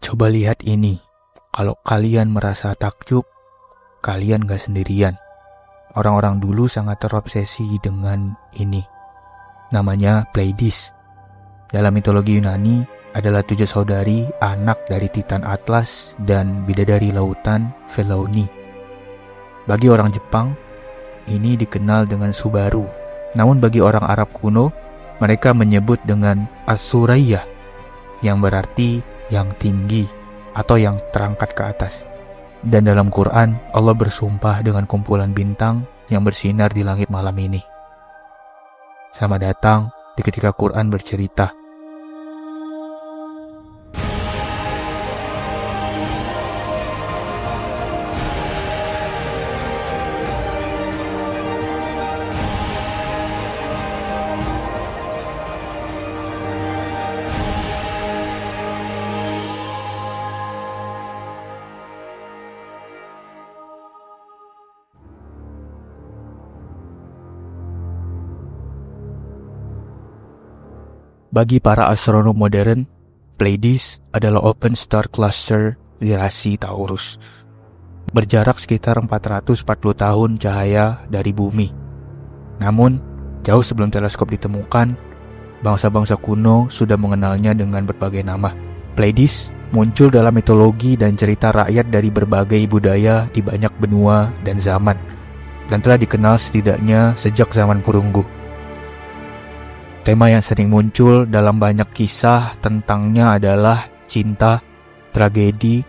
Coba lihat ini. Kalau kalian merasa takjub, kalian gak sendirian. Orang-orang dulu sangat terobsesi dengan ini. Namanya Pleiades. Dalam mitologi Yunani adalah 7 saudari anak dari Titan Atlas dan bidadari lautan Phelone. Bagi orang Jepang, ini dikenal dengan Subaru. Namun bagi orang Arab kuno, mereka menyebut dengan As-Surayyah, yang berarti yang tinggi atau yang terangkat ke atas. Dan dalam Quran, Allah bersumpah dengan kumpulan bintang yang bersinar di langit malam ini. Selamat datang di ketika Quran bercerita. Bagi para astronom modern, Pleiades adalah open star cluster di rasi Taurus. Berjarak sekitar 440 tahun cahaya dari bumi. Namun, jauh sebelum teleskop ditemukan, bangsa-bangsa kuno sudah mengenalnya dengan berbagai nama. Pleiades muncul dalam mitologi dan cerita rakyat dari berbagai budaya di banyak benua dan zaman, dan telah dikenal setidaknya sejak zaman Perunggu. Tema yang sering muncul dalam banyak kisah tentangnya adalah cinta, tragedi,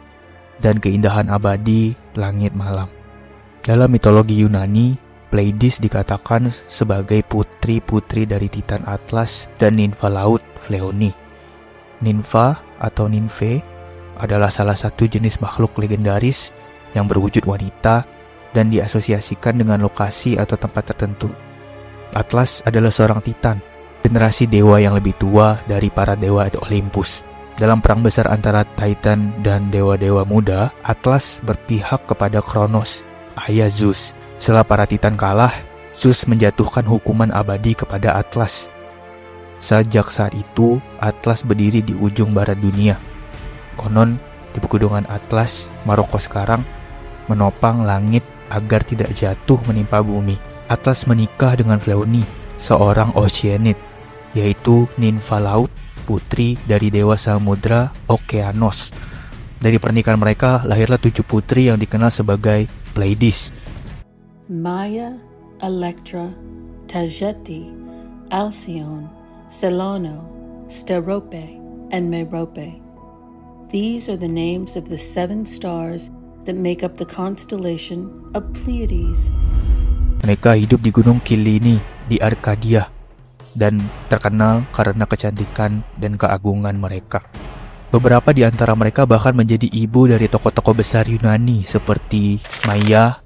dan keindahan abadi langit malam. Dalam mitologi Yunani, Pleiades dikatakan sebagai putri-putri dari Titan Atlas dan ninfa laut Phelone. Ninfa atau ninfe adalah salah satu jenis makhluk legendaris yang berwujud wanita dan diasosiasikan dengan lokasi atau tempat tertentu. Atlas adalah seorang Titan, generasi dewa yang lebih tua dari para dewa Olympus. Dalam perang besar antara Titan dan dewa-dewa muda, Atlas berpihak kepada Kronos, ayah Zeus. Setelah para Titan kalah, Zeus menjatuhkan hukuman abadi kepada Atlas. Sejak saat itu, Atlas berdiri di ujung barat dunia. Konon, di pegunungan Atlas, Maroko sekarang, menopang langit agar tidak jatuh menimpa bumi. Atlas menikah dengan Phelone, seorang Oceanid, yaitu ninfa laut, putri dari dewa samudra Okeanos. Dari pernikahan mereka lahirlah 7 putri yang dikenal sebagai Pleiades. Maya, Electra, Taygete, Alcyone, Celaeno, Sterope, and Merope. These are the names of the 7 stars that make up the constellation of Pleiades. Mereka hidup di Gunung Kyllini di Arkadia dan terkenal karena kecantikan dan keagungan mereka. Beberapa di antara mereka bahkan menjadi ibu dari tokoh-tokoh besar Yunani seperti Maia,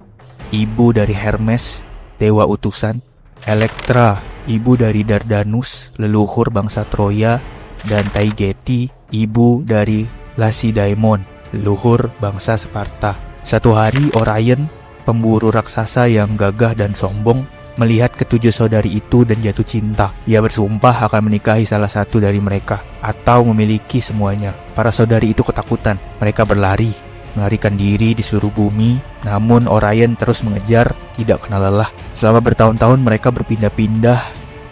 ibu dari Hermes, dewa utusan, Elektra, ibu dari Dardanus, leluhur bangsa Troya, dan Taygete, ibu dari Lacedaemon, leluhur bangsa Sparta. Satu hari Orion, pemburu raksasa yang gagah dan sombong, melihat ke-7 saudari itu dan jatuh cinta. Ia bersumpah akan menikahi salah satu dari mereka atau memiliki semuanya. Para saudari itu ketakutan. Mereka berlari, melarikan diri di seluruh bumi. Namun Orion terus mengejar, tidak kenal lelah. Selama bertahun-tahun mereka berpindah-pindah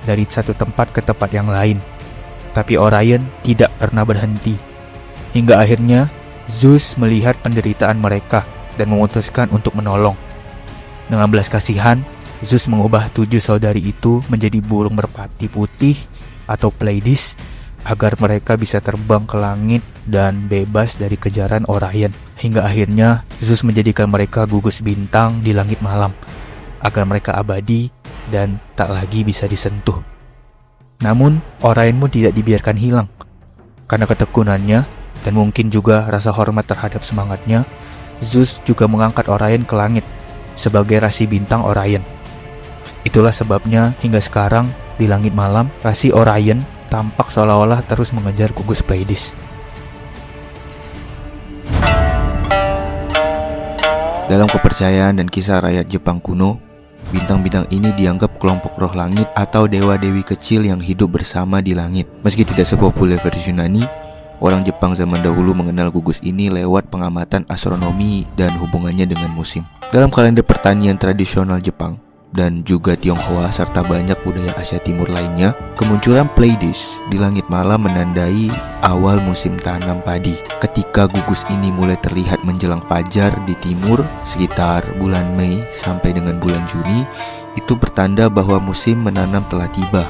dari satu tempat ke tempat yang lain. Tapi Orion tidak pernah berhenti. Hingga akhirnya Zeus melihat penderitaan mereka dan memutuskan untuk menolong. Dengan belas kasihan, Zeus mengubah 7 saudari itu menjadi burung merpati putih atau Pleiades agar mereka bisa terbang ke langit dan bebas dari kejaran Orion. Hingga akhirnya Zeus menjadikan mereka gugus bintang di langit malam agar mereka abadi dan tak lagi bisa disentuh. Namun Orion pun tidak dibiarkan hilang. Karena ketekunannya dan mungkin juga rasa hormat terhadap semangatnya, Zeus juga mengangkat Orion ke langit sebagai rasi bintang Orion. Itulah sebabnya hingga sekarang di langit malam, rasi Orion tampak seolah-olah terus mengejar gugus Pleiades. Dalam kepercayaan dan kisah rakyat Jepang kuno, bintang-bintang ini dianggap kelompok roh langit atau dewa-dewi kecil yang hidup bersama di langit. Meski tidak sepopuler versi Yunani, Orang Jepang zaman dahulu mengenal gugus ini lewat pengamatan astronomi dan hubungannya dengan musim. Dalam kalender pertanian tradisional Jepang dan juga Tionghoa serta banyak budaya Asia Timur lainnya, kemunculan Pleiades di langit malam menandai awal musim tanam padi. Ketika gugus ini mulai terlihat menjelang fajar di timur sekitar bulan Mei sampai dengan bulan Juni, itu bertanda bahwa musim menanam telah tiba.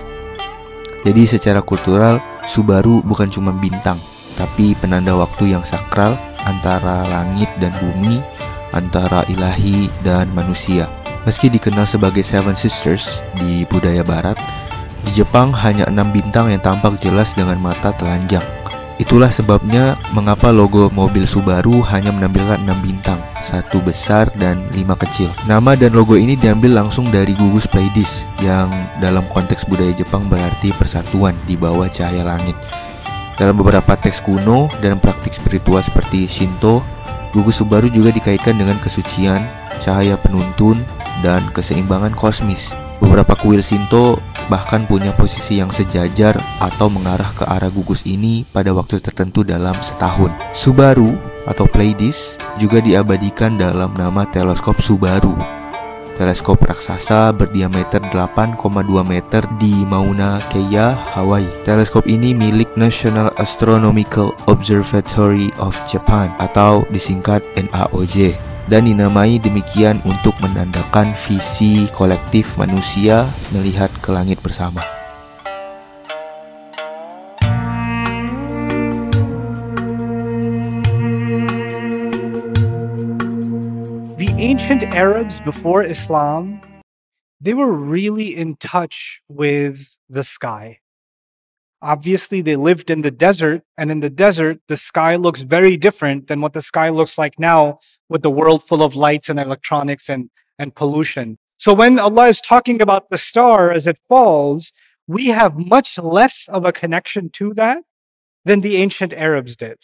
Jadi secara kultural, Subaru bukan cuma bintang, tapi penanda waktu yang sakral antara langit dan bumi, antara ilahi dan manusia. Meski dikenal sebagai Seven Sisters di budaya barat, di Jepang hanya 6 bintang yang tampak jelas dengan mata telanjang. Itulah sebabnya mengapa logo mobil Subaru hanya menampilkan 6 bintang, 1 besar dan 5 kecil. Nama dan logo ini diambil langsung dari gugus Pleiades, yang dalam konteks budaya Jepang berarti persatuan di bawah cahaya langit. Dalam beberapa teks kuno dan praktik spiritual seperti Shinto, gugus Subaru juga dikaitkan dengan kesucian, cahaya penuntun, dan keseimbangan kosmis. Beberapa kuil Shinto bahkan punya posisi yang sejajar atau mengarah ke arah gugus ini pada waktu tertentu dalam setahun. Subaru atau Pleiades juga diabadikan dalam nama teleskop Subaru. Teleskop raksasa berdiameter 8,2 meter di Mauna Kea, Hawaii. Teleskop ini milik National Astronomical Observatory of Japan atau disingkat NAOJ, dan dinamai demikian untuk menandakan visi kolektif manusia melihat ke langit bersama. The ancient Arabs before Islam, they were really in touch with the sky. Obviously, they lived in the desert, and in the desert, the sky looks very different than what the sky looks like now with the world full of lights and electronics and pollution. So when Allah is talking about the star as it falls, we have much less of a connection to that than the ancient Arabs did.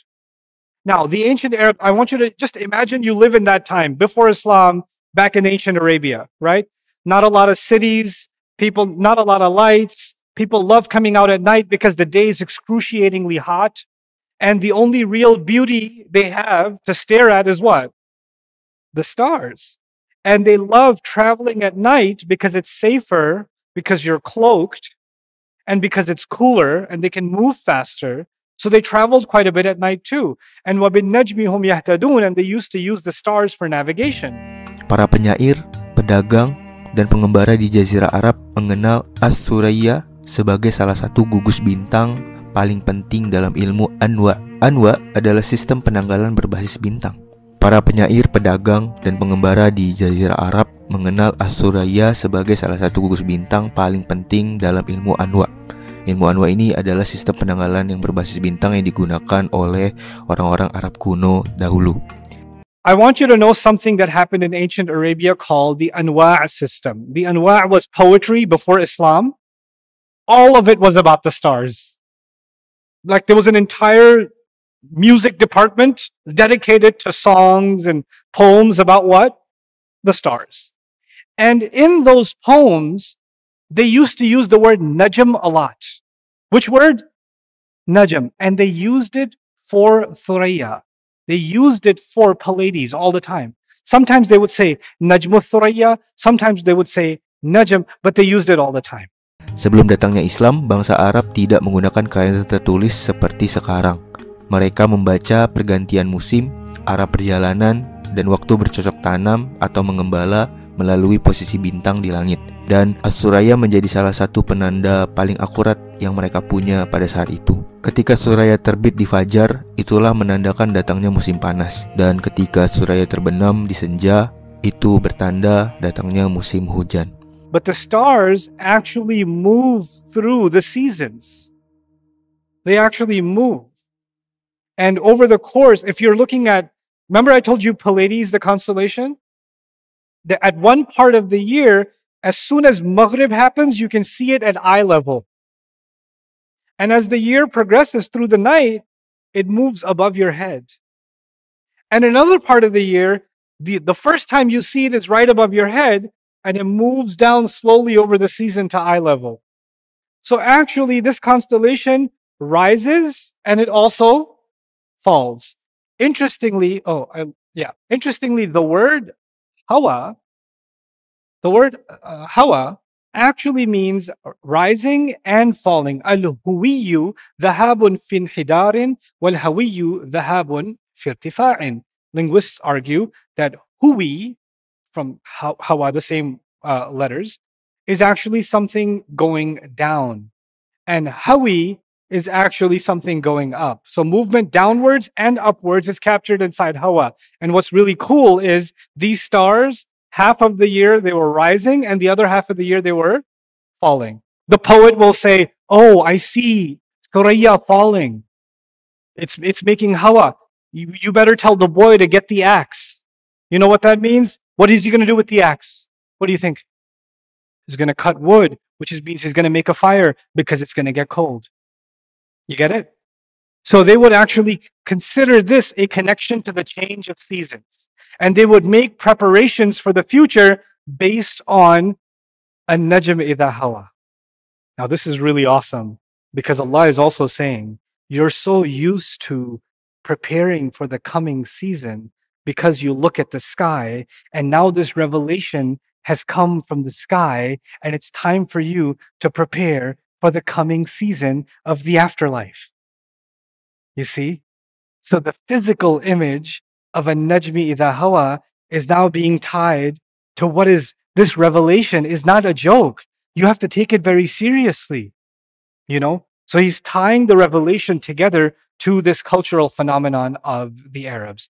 Now, the ancient Arab, I want you to just imagine you live in that time before Islam, back in ancient Arabia, right? Not a lot of cities, people, not a lot of lights. People love coming out at night because the day is excruciatingly hot. And the only real beauty they have to stare at is what? The stars. And they love traveling at night because it's safer, because you're cloaked, and because it's cooler and they can move faster. So they traveled quite a bit at night too. And وَبِالنَّجْمِ هُمْ يَهْتَدُونَ, and they used to use the stars for navigation. Para penyair, pedagang, dan pengembara di Jazirah Arab mengenal As-Suraya sebagai salah satu gugus bintang paling penting dalam ilmu Anwa. Anwa adalah sistem penanggalan berbasis bintang. Para penyair, pedagang, dan pengembara di Jazirah Arab mengenal As-Suraya sebagai salah satu gugus bintang paling penting dalam ilmu Anwa. Ilmu Anwa ini adalah sistem penanggalan yang berbasis bintang yang digunakan oleh orang-orang Arab kuno dahulu. I want you to know something that happened in ancient Arabia called the Anwa' system. The Anwa' was poetry before Islam. All of it was about the stars. Like there was an entire music department dedicated to songs and poems about what? The stars. And in those poems, they used to use the word najm a lot. Which word? Najm. And they used it for Thuraya. They used it for Pleiades all the time. Sometimes they would say Najmu Thuraya, sometimes they would say Najm, but they used it all the time. Sebelum datangnya Islam, bangsa Arab tidak menggunakan kalender tertulis seperti sekarang. Mereka membaca pergantian musim, arah perjalanan, dan waktu bercocok tanam atau mengembala melalui posisi bintang di langit. Dan As-Suraya menjadi salah satu penanda paling akurat yang mereka punya pada saat itu. Ketika Suraya terbit di fajar, itulah menandakan datangnya musim panas. Dan ketika Suraya terbenam di senja, itu bertanda datangnya musim hujan. But the stars actually move through the seasons. They actually move. And over the course, if you're looking at, remember I told you Pleiades, the constellation? At one part of the year, as soon as Maghrib happens, you can see it at eye level. And as the year progresses through the night, it moves above your head. And another part of the year, the first time you see it is right above your head, and it moves down slowly over the season to eye level. So actually, this constellation rises and it also falls. Interestingly, interestingly, the word hawa, hawa actually means rising and falling. Al-huwiyu dhahabun fin hidarin wal-hawiyu dhahabun firtifa'in. Linguists argue that huwi, from hawa, the same letters, is actually something going down. And hawi is actually something going up. So movement downwards and upwards is captured inside hawa. And what's really cool is these stars, half of the year they were rising and the other half of the year they were falling. The poet will say, "Oh, I see Thuraya falling. It's making hawa. You better tell the boy to get the axe." You know what that means? What is he going to do with the axe? What do you think? He's going to cut wood, which means he's going to make a fire because it's going to get cold. You get it? So they would actually consider this a connection to the change of seasons. And they would make preparations for the future based on an-najm idha hawa. Now this is really awesome because Allah is also saying, you're so used to preparing for the coming season because you look at the sky, and now this revelation has come from the sky, and it's time for you to prepare for the coming season of the afterlife. You see? So the physical image of an-najmi idha hawa is now being tied to what is this revelation is not a joke. You have to take it very seriously. You know? So he's tying the revelation together to this cultural phenomenon of the Arabs.